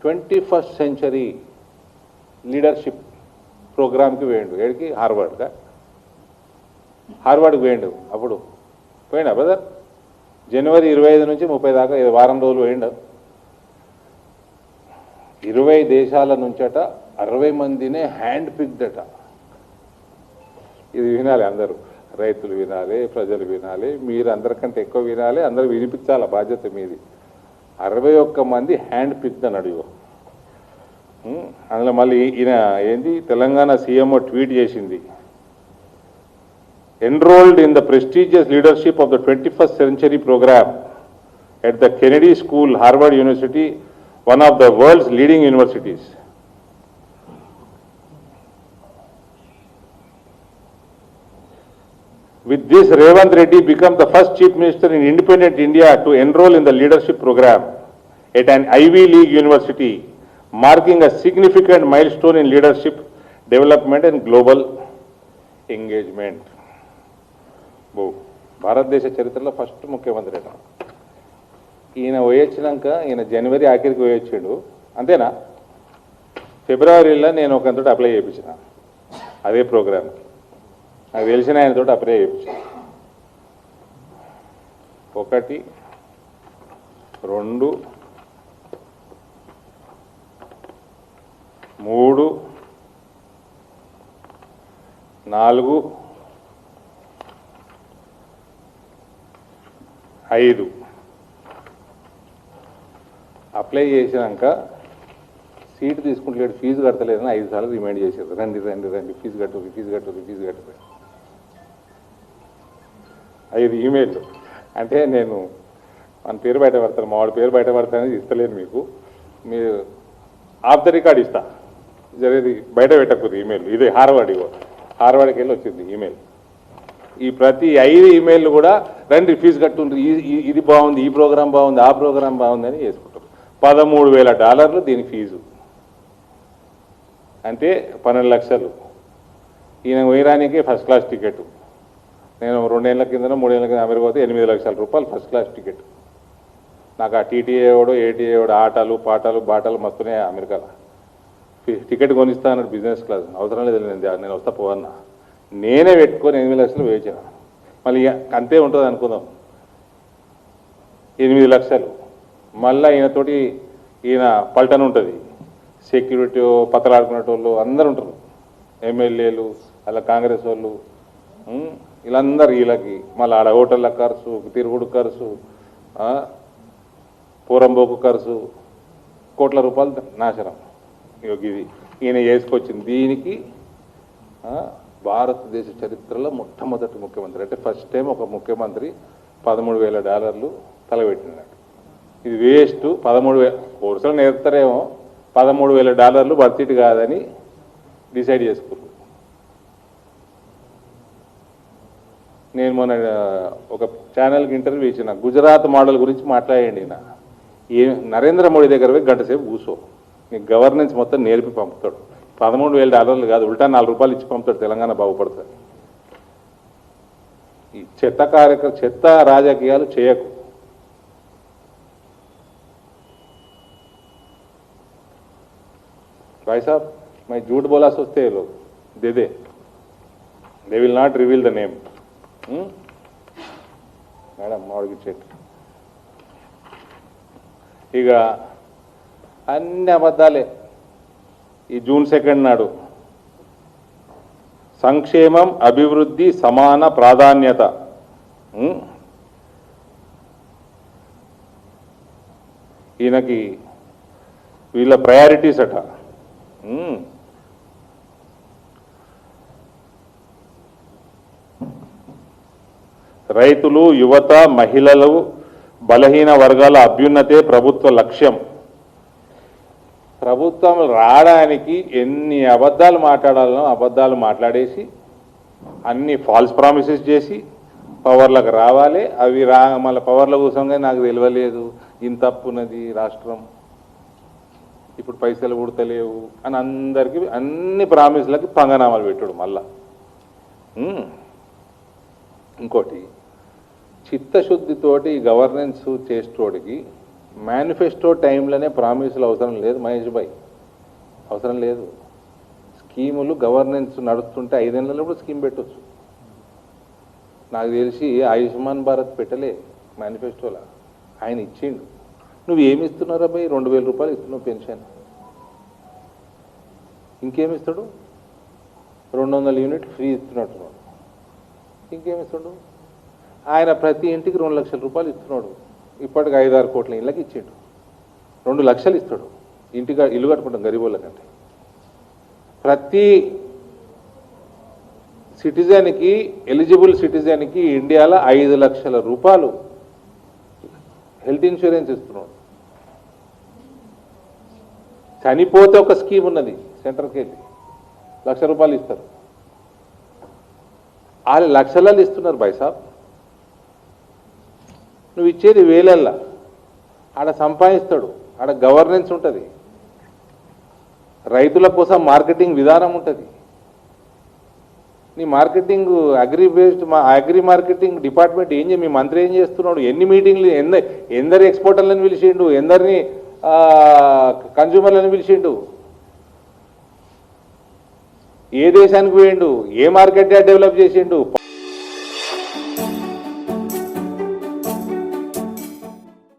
21st century leadership ప్రోగ్రామ్కి వేయండు. ఏడికి? హార్వర్డ్కి వేయండు. అప్పుడు పోయిండా బ్రదర్? జనవరి 25 నుంచి 30 దాకా వారం రోజులు వేయండు. 20 దేశాల నుంచట 60 మందినే హ్యాండ్ పిక్డ్. ఇది వినాలి అందరూ, రైతులు వినాలి, ప్రజలు వినాలి, మీరు అందరికంటే ఎక్కువ వినాలి, అందరూ వినిపించాల బాధ్యత మీది. 61 మంది హ్యాండ్ పిక్డ్ అని అడిగో. అందులో మళ్ళీ ఈయన ఏంది తెలంగాణ సీఎంఓ ట్వీట్ చేసింది, enrolled in the prestigious leadership of the 21st century program at the Kennedy School, Harvard University, one of the world's leading universities. With this, Revanth Reddy became the first chief minister in independent India to enroll in the leadership program at an Ivy League university, marking a significant milestone in leadership development and global engagement. భారతదేశ చరిత్రలో first ముఖ్యమంత్రి అయినా ఈయన పోయొచ్చినాక, ఈయన జనవరి ఆఖరికి పోయొచ్చాడు అంతేనా? ఫిబ్రవరిలో నేను ఒకంతటి అప్లై చేయించిన అదే ప్రోగ్రామ్కి. నాకు తెలిసిన ఆయనతో అప్లై చేయించిన. 1, 2, 3, 4, 5 అప్లై చేసినాక సీటు తీసుకుంటలేడు, ఫీజు కడతలేదని 5 సార్లు రిమైండ్ చేశారు. రండి రండి రండి, ఫీజు కట్టరు, ఫీజు కట్టరు, ఫీజు కట్టరు. 5 ఈమెయిల్లు. అంటే నేను మన పేరు బయట పెడతాను, మా వాడి పేరు బయట పెడతానని ఇస్తలేను మీకు. మీరు ఆఫ్ ద రికార్డ్ ఇస్తా, జరిగేది బయట పెట్టకూడదు ఈమెయిల్. ఇదే హార్వర్డ్కి వెళ్ళి వచ్చింది ఈమెయిల్. ఈ ప్రతి 5 ఈమెయిల్లు కూడా రండి ఫీజు కట్టుండ్రు, ఇది బాగుంది, ఈ ప్రోగ్రాం బాగుంది, ఆ ప్రోగ్రాం బాగుంది అని చేసుకుంటారు. $13,000 దీని ఫీజు, అంటే 12 లక్షలు. ఈయన పోయడానికి ఫస్ట్ క్లాస్ టికెట్. నేను 2 ఏళ్ల కింద 3 ఏళ్ల కింద అమెరికా పోతే $8 లక్షల ఫస్ట్ క్లాస్ టికెట్. నాకు ఆ టీటీఏ వాడు ఏటీఏ వాడు ఆటలు పాటలు బాటలు మస్తున్నాయి అమెరికాలో. టికెట్ కొనిస్తా అన్నాడు బిజినెస్ క్లాస్. అవసరం లేదు, నేను వస్తా పోవన్నా. నేనే పెట్టుకొని 8 లక్షలు వేయించిన. మళ్ళీ అంతే ఉంటుంది అనుకుందాం, 8 లక్షలు. మళ్ళీ ఈయనతోటి ఈయన పల్టన్ ఉంటుంది, సెక్యూరిటీ పత్తలాడుకునేటోళ్ళు అందరు ఉంటారు, ఎమ్మెల్యేలు అలా కాంగ్రెస్ వాళ్ళు, వీళ్ళందరూ వీళ్ళకి మళ్ళీ ఆడ హోటళ్ళ ఖర్చు, తిరుగుడు ఖర్చు, పూరంబోకు ఖర్చు, కోట్ల రూపాయలు నాశనం. ఇది ఈయన చేసుకొచ్చింది. దీనికి భారతదేశ చరిత్రలో మొట్టమొదటి ముఖ్యమంత్రి, అంటే ఫస్ట్ టైం ఒక ముఖ్యమంత్రి $13,000 తలపెట్టినాడు. ఇది వేస్ట్. 13,000 కోర్సులు నేర్పుతారేమో, $13,000 బడ్జెట్ కాదని డిసైడ్ చేసుకున్నాను. నేను మొన్న ఒక ఛానల్కి ఇంటర్వ్యూ ఇచ్చిన, గుజరాత్ మోడల్ గురించి మాట్లాడండి. నరేంద్ర మోడీ దగ్గర పోయి గంట సేపు కూర్చో, నీకు గవర్నెన్స్ మొత్తం నేర్పి పంపుతాడు. $13,000 కాదు, ఉల్టా $4 ఇచ్చి పంపుతాడు. తెలంగాణ బాగుపడుతుంది. ఈ చెత్త రాజకీయాలు చేయకు. भाई साहब, मैं झूठ बोला सोचते हैं लोग, they will not reveal the name. Madam మామిడికి చెట్టు. ఇక అన్ని అబద్ధాలే. ఈ జూన్ 2 నాడు సంక్షేమం అభివృద్ధి సమాన ప్రాధాన్యత, ఈయనకి వీళ్ళ ప్రయారిటీస్ అట. రైతులు, యువత, మహిళలు, బలహీన వర్గాల అభ్యున్నతే ప్రభుత్వ లక్ష్యం. ప్రభుత్వం రావడానికి ఎన్ని అబద్ధాలు మాట్లాడాలనో అబద్ధాలు మాట్లాడేసి, అన్ని ఫాల్స్ ప్రామిసెస్ చేసి పవర్లకు రావాలి. అవి మళ్ళీ పవర్లో కూర్చోగా నాకు తెలియలేదు, ఇంత తప్పున్నది రాష్ట్రం, ఇప్పుడు పైసలు పుడతలేవు అని అందరికీ అన్ని ప్రామిస్లకి పంగనామాలు పెట్టాడు. మళ్ళా ఇంకోటి, చిత్తశుద్ధితోటి గవర్నెన్స్ చేసేటోడికి మేనిఫెస్టో టైంలోనే ప్రామిసులు అవసరం లేదు మహేష్ భాయ్, అవసరం లేదు. స్కీములు గవర్నెన్స్ నడుస్తుంటే 5 ఏళ్ళలో కూడా స్కీమ్ పెట్టవచ్చు. నాకు తెలిసి ఆయుష్మాన్ భారత్ పెట్టలే మేనిఫెస్టోలో, ఆయన ఇచ్చిండు. నువ్వు ఏమి ఇస్తున్నారా భయ్? 2000 రూపాయలు ఇస్తున్నావు పెన్షన్, ఇంకేమిస్తాడు? 200 యూనిట్ ఫ్రీ ఇస్తున్నట్టున్నాడు, ఇంకేమిస్తాడు? ఆయన ప్రతి ఇంటికి 2 లక్షల రూపాయలు ఇస్తున్నాడు. ఇప్పటికి 5-6 కోట్ల ఇళ్ళకి ఇచ్చిండు. 2 లక్షలు ఇస్తాడు ఇంటిగా, ఇల్లు కట్టుకుంటాం గరీబోళ్ళ కంటే. ప్రతి సిటిజన్కి, ఎలిజిబుల్ సిటిజన్కి ఇండియాలో 5 లక్షల రూపాయలు హెల్త్ ఇన్సూరెన్స్ ఇస్తున్నాడు. చనిపోతే ఒక స్కీమ్ ఉన్నది, సెంటర్కి వెళ్ళి 1 లక్ష రూపాయలు ఇస్తారు. వాళ్ళు లక్షలలో ఇస్తున్నారు భాయ్ సాబ్. నువ్వు ఇచ్చేది వేలల్లా, ఆడ సంపాదిస్తాడు, ఆడ గవర్నెన్స్ ఉంటుంది, రైతుల కోసం మార్కెటింగ్ విధానం ఉంటుంది. నీ marketing agri based agri marketing department ఏం మీ మంత్రి ఏం చేస్తున్నాడు? ఎన్ని మీటింగ్లు, ఎందరి ఎక్స్పోర్టర్లను పిలిచిండు, ఎందరిని కన్జ్యూమర్లను పిలిచిండు, ఏ దేశానికి పోయిండు, ఏ మార్కెట్ డెవలప్ చేసిండు?